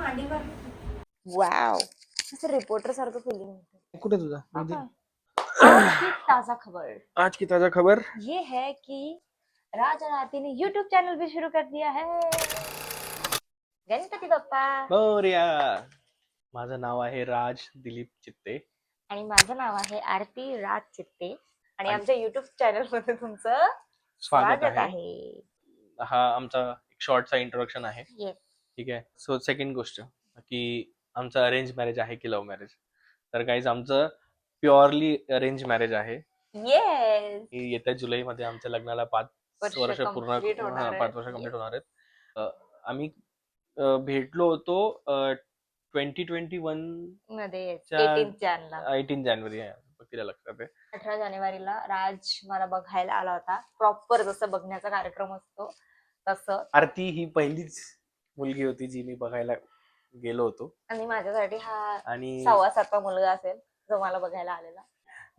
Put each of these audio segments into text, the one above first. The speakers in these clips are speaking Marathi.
मांडीवर वाव असं रिपोर्टर सारखं फिलिंग होतं. कुठे तुझा आज की ताजा खबर आज की ताजा खबर ये है कि राज और आरती ने YouTube चैनल भी शुरू कर दिया है. गणपती बाप्पा. मोरया. माझं नाव आहे राज दिलीप चित्ते आणि माझं नाव आहे आरती राज चित्ते आणि आणि आमच्या YouTube चॅनल मध्ये तुमचं स्वागत आहे. हा आमचा एक शॉर्टचा इंट्रोडक्शन आहे. येस. ठीक आहे. सो सेकंड गोष्ट की आमचं अरेंज मॅरेज आहे की लव्ह मॅरेज. तर गाईज आमचं प्युअरली अरेंज मॅरेज आहे. येस. येत्या जुलैमध्ये आमच्या लग्नाला 5 वर्ष पूर्ण 5 वर्ष कंप्लीट होणार आहेत. आम्ही भेटलो होतो 2021 मध्ये च्या 18 जानेवारी आहे. तिला लक्षात आहे. 18 जानेवारीला राज मला बघायला आला होता. प्रॉपर जसं बघण्याचा कार्यक्रम असतो तसं. आरती ही पहिलीच मुलगी होती जी मी बघायला गेलो होतो आणि माझ्यासाठी हा आणि 6वा-7वा मुलगा असेल जो मला बघायला आलेला.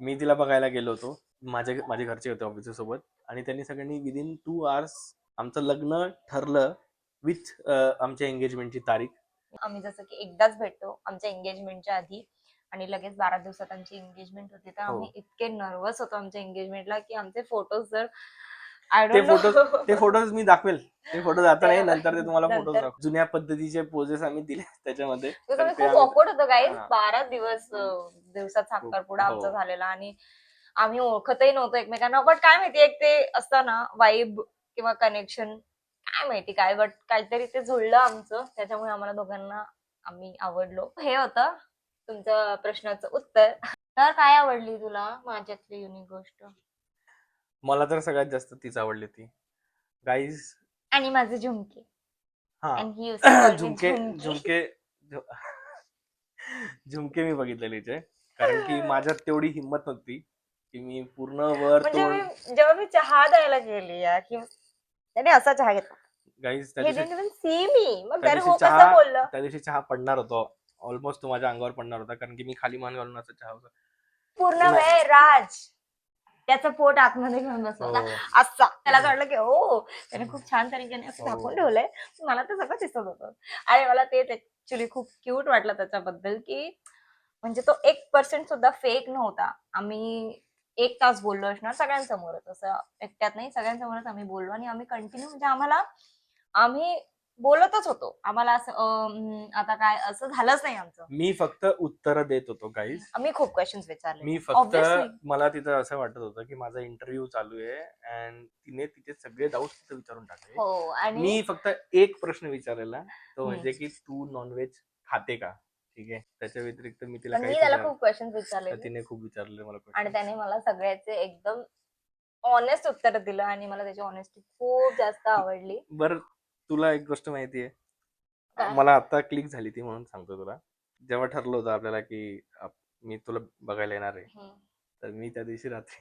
मी तिला बघायला गेलो होतो. माझे घरचे होते ऑफिस सोबत आणि त्यांनी सगळ्यांनी विदिन 2 आवर्स आमचं लग्न ठरलं विथ आमच्या एंगेजमेंटची तारीख. आम्ही जसं की एकदाच भेटतो आमच्या एंगेजमेंटच्या आधी आणि लगेच 12 दिवसात आमची एंगेजमेंट होती. तर आम्ही इतके नर्वस होतो आमच्या एंगेजमेंटला की आमचे फोटोज जर ते फोटोज मी दाखवेल. ते फोटोज आता नाही, नंतर ते तुम्हाला फोटोज दाखव. जुन्या पद्धतीचे पोजेस आम्ही दिले त्याच्यामध्ये. खूप ऑकवर्ड होतं गाईज. 12 दिवसात साखरपुडा आमचा झालेला आणि आम्ही ओळखतही नव्हतो एकमेकांना. बट काय माहिती एक ते असतं ना वाईब किंवा कनेक्शन काय माहिती काय, बट काहीतरी ते जुळलं आमचं. त्याच्यामुळे आम्हाला दोघांना आम्ही आवडलो. हे होतं तुमचं प्रश्नाचं उत्तर. तर काय आवडली तुला माझ्यातली युनिक गोष्ट? मला तर सगळ्यात जास्त तीच आवडली ती गाईज. आणि माझे झुमके. झुमके मी बघितलेले, कारण की माझ्यात तेवढी हिंमत नव्हती की मी पूर्ण वर म्हणजे जेव्हा मी चहा द्यायला गेली की त्याने असा चहा घेतला गाईज. त्या दिवशी चहा पडणार होतो. ऑलमोस्ट तो माझ्या अंगावर पडणार होता कारण की मी खाली मान घालून असा चहा होता पूर्ण वेळ. राज त्याचं पोट आतमध्ये घेऊन बसला असा. त्याला कळलं की हो त्याने खूप छान तरीकेने असं झाकून ठेवलंय. मला ते सगळं दिसत होतं आणि मला ते ऍक्च्युली खूप क्यूट वाटलं त्याच्याबद्दल की म्हणजे तो 1% सुद्धा फेक नव्हता. आम्ही 1 तास बोललो असणार सगळ्यांसमोरच, असं एकट्यात नाही सगळ्यांसमोरच आम्ही बोललो आणि आम्ही कंटिन्यू म्हणजे आम्ही बोलतच होतो. आम्हाला असं आता काय असं झालंच नाही आमचं. मी फक्त उत्तर देत होतो गाईज. मी खूप क्वेश्चन्स विचारले. मी फक्त मला तिथं असं वाटत होतं की माझा इंटरव्ह्यू चालू आहे आणि तिने तिथे सगळे डाऊट्स तिथे विचारून टाकले. हो. आणि मी फक्त एक प्रश्न विचारलेला तो म्हणजे की तू नॉनव्हेज खाते का. ठीक आहे. त्याच्या व्यतिरिक्त मी तिला त्याला खूप क्वेश्चन्स विचारले. तिने खूप विचारले मला आणि त्याने मला सगळ्याचे एकदम ऑनेस्ट उत्तर दिलं आणि मला त्याची ऑनेस्टी खूप जास्त आवडली. बरं तुला एक गोष्ट माहितीये, मला आता क्लिक झाली ती म्हणून सांगतो तुला. जेव्हा ठरलं होतं आपल्याला की मी तुला बघायला येणार आहे, तर मी त्या दिवशी रात्री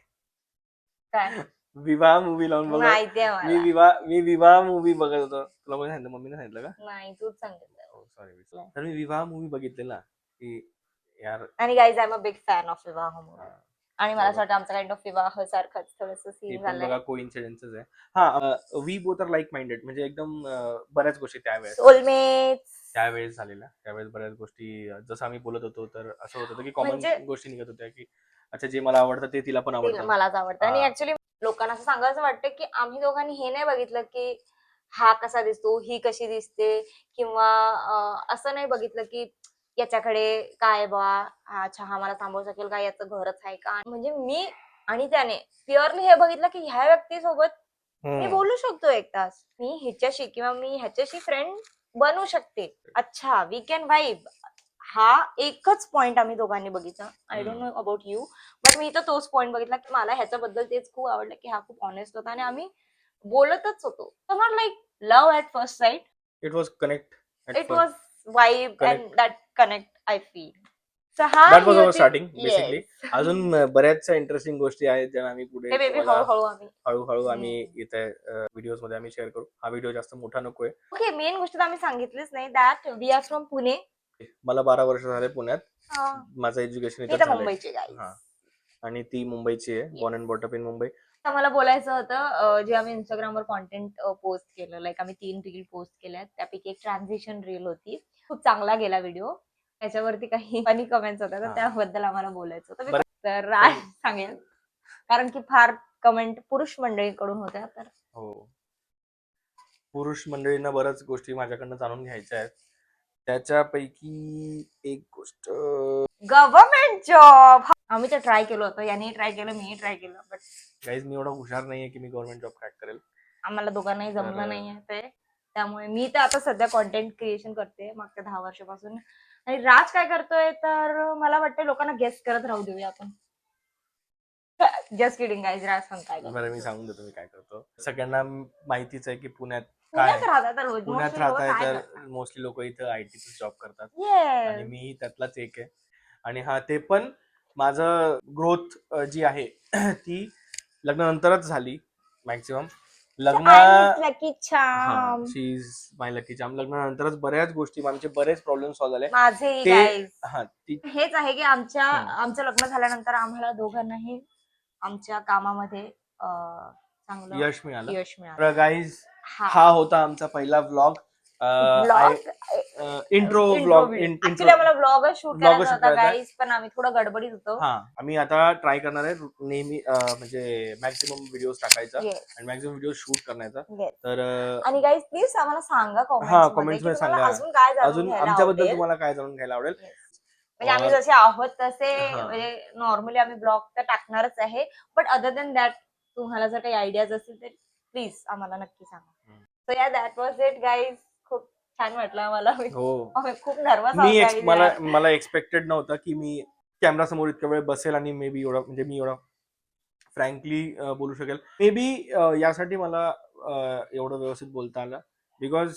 काय विवाह मूवी लावून मी विवाह मूवी बघत होतो. तुला कोणी सांगितलं? मम्मीने सांगितलं का? नाही, तूच सांगितलं. सॉरी. तर मी विवाह मूवी बघितलेला की यार. आणि guys I am a big fan of विवाह मूवी. आणि मला असं वाटतं आमचा काइंड ऑफ विवाह सारखंच थोडंसं सीन झालंय. बघा कोइन्सिडेन्सेस आहे. हा, we both are like minded, म्हणजे एकदम बऱ्याच गोष्टी त्यावेळेस त्यावेळेस झालेल्या. त्यावेळेस बऱ्याच गोष्टी जसं आम्ही बोलत होतो तर असं होत होतं की कॉमन गोष्टी निघत होत्या की अच्छा जे मला आवडतं ते तिला पण आवडतं, मलाच आवडतं. आणि ऍक्च्युली लोकांना असं सांगायचं वाटतं की आम्ही दोघांनी हे नाही बघितलं की हा कसा दिसतो, ही कशी दिसते, किंवा असं नाही बघितलं की याच्याकडे काय बा अच्छा हा मला सांभाळू शकेल का, याचं घरच आहे का. म्हणजे मी आणि त्याने प्युअरली हे बघितलं की ह्या व्यक्तीसोबत मी बोलू शकतो 1 तास. मी ह्याच्याशी किंवा मी ह्याच्याशी फ्रेंड बनू शकते. अच्छा वी कॅन वाईब. हा एकच पॉइंट आम्ही दोघांनी बघितला. I don't know about you, but मी तर तोच पॉइंट बघितला की मला ह्याच्याबद्दल तेच खूप आवडलं की हा खूप ऑनेस्ट होता आणि आम्ही बोलतच होतो. Not like love at first sight. It was connect. It was vibe and that connect I feel. That was our starting basically. अजून बऱ्याचशा इंटरेस्टिंग गोष्टी आहेत ज्या आम्ही पुढे हळूहळू आम्ही इथे व्हिडिओज मध्ये आम्ही शेअर करू. हा व्हिडिओ जास्त मोठा नकोय. ओके, मेन गोष्ट आम्ही सांगितलीच नाही. That we are from Pune. मला 12 वर्ष झाले पुण्यात. माझं एज्युकेशन इथे झालंय. आणि ती मुंबईची आहे. Born and bought up in Mumbai. मला बोलायचं होतं जे आम्ही इंस्टाग्रामवर कॉन्टेंट पोस्ट केलं, लाईक आम्ही 3 रील पोस्ट केल्या त्यापैकी एक ट्रान्झिशन रील होती खूप चांगला गेला व्हिडिओ. त्याच्यावरती काही फनी कमेंट्स होत्या तर त्याबद्दल आम्हाला बोलायचं होतं. तर राज सांगेल कारण की फार कमेंट पुरुष मंडळीकडून होत्या. तर हो, पुरुष मंडळींना बऱ्याच गोष्टी माझ्याकडनं जाणून घ्यायच्या आहेत. त्याच्यापैकी एक गोष्ट गव्हर्नमेंट जॉब आम्ही तर ट्राय केलं होतं. यांनी ट्राय केलं, मीही ट्राय केलं, बट गाईज मी एवढा हुशार नाहीये की मी गव्हर्नमेंट जॉब क्रॅक करेल. आम्हाला दोघांनाही जमलं नाहीये ते. त्यामुळे मी तर आता सध्या कॉन्टेंट क्रिएशन करते मागच्या 10 वर्षापासून. आणि राज काय करतोय तर मला वाटतं लोकांना गेस करत राहू देऊया आपण. Just kidding guys. राज सांग काय बरं मी सांगून देतो मी काय करतो. सगळ्यांना माहितीच आहे की पुण्यात राहतात पुण्यात राहताय तर मोस्टली लोक इथं आयटी जॉब करतात आणि मी त्यातलाच एक आहे. आणि हा ते पण माझं ग्रोथ जी आहे ती लग्नानंतरच झाली maximum. She is my lucky charm. लग्नानंतरच बऱ्याच गोष्टी आमचे बरेच प्रॉब्लेम सॉल्व्ह झाले. हेच आहे की आमचं लग्न झाल्यानंतर आम्हाला दोघांनाही आमच्या कामामध्ये चांगलं यश मिळालं. गाईज हा होता आमचा पहिला व्लॉग. Intro vlog. ऍक्च्युली आम्हाला व्लॉगच शूट करायचा होता गाईज, पण आम्ही थोडं गडबडीत होतो. आम्ही आता ट्राय करणार आहे नेहमी म्हणजे मॅक्सिमम व्हिडिओ टाकायचा आणि मॅक्सिमम व्हिडिओ शूट करण्याचा. तर आणि गाईज प्लीज आम्हाला सांगा कमेंट्स मध्ये सांगा अजून आमच्याबद्दल तुम्हाला काय जाणून घ्यायला आवडेल. म्हणजे आम्ही जसे आहोत तसे म्हणजे नॉर्मली आम्ही ब्लॉग तर टाकणारच आहे, बट अदर दॅन दॅट तुम्हाला जर काही आयडियाज असतील तर प्लीज आम्हाला नक्की सांगा. सो या दॅट वॉज इट गाईज. खूप छान वाटलं आम्हाला. खूप नर्वस मला एक्सपेक्टेड नव्हतं की मी कॅमेरा समोर इतका वेळ बसेल आणि मे बी एवढा फ्रँकली बोलू शकेल. मे बी यासाठी मला एवढं व्यवस्थित बोलता आलं बिकॉज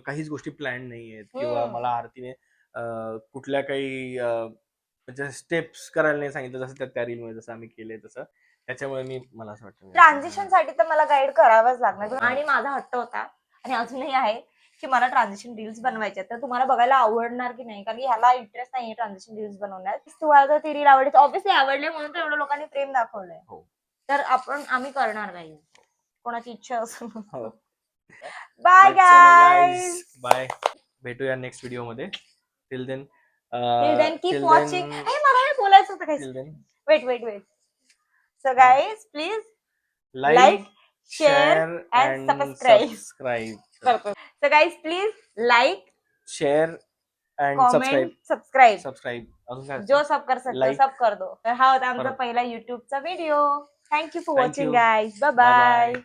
काहीच गोष्टी प्लॅन नाही आहेत किंवा मला आरतीने कुठल्या काही म्हणजे स्टेप्स करायला नाही सांगितलं जसं त्या रीलमध्ये जसं आम्ही केलंय तसं. त्याच्यामुळे मला असं वाटतं ट्रान्झिशन साठी तर मला गाईड करावंच लागणार. आणि माझा हट्ट होता आणि अजूनही आहे की मला ट्रान्झिशन रील्स बनवायचे. तर तुम्हाला बघायला आवडणार की नाही, कारण की ह्याला इंटरेस्ट नाहीये ट्रान्झिशन रील्स बनवण्यात. तुम्हाला जर ती रील आवडली तर ऑब्व्हियसली आवडले म्हणून तर एवढं लोकांनी प्रेम दाखवलंय. तर आम्ही करणार नाही कोणाची इच्छा असून. Bye guys. बाय. भेटूया नेक्स्ट व्हिडिओ मध्ये. Till then keep watching. मला हे बोलायचं होतं काही. Wait. So guys, please like, share and subscribe. So guys, please like, share and comment, subscribe. जो सब कर सकते सब कर दो. तर हा होता आमचा पहिला YouTubeचा video. Thank you for watching guys. Bye bye.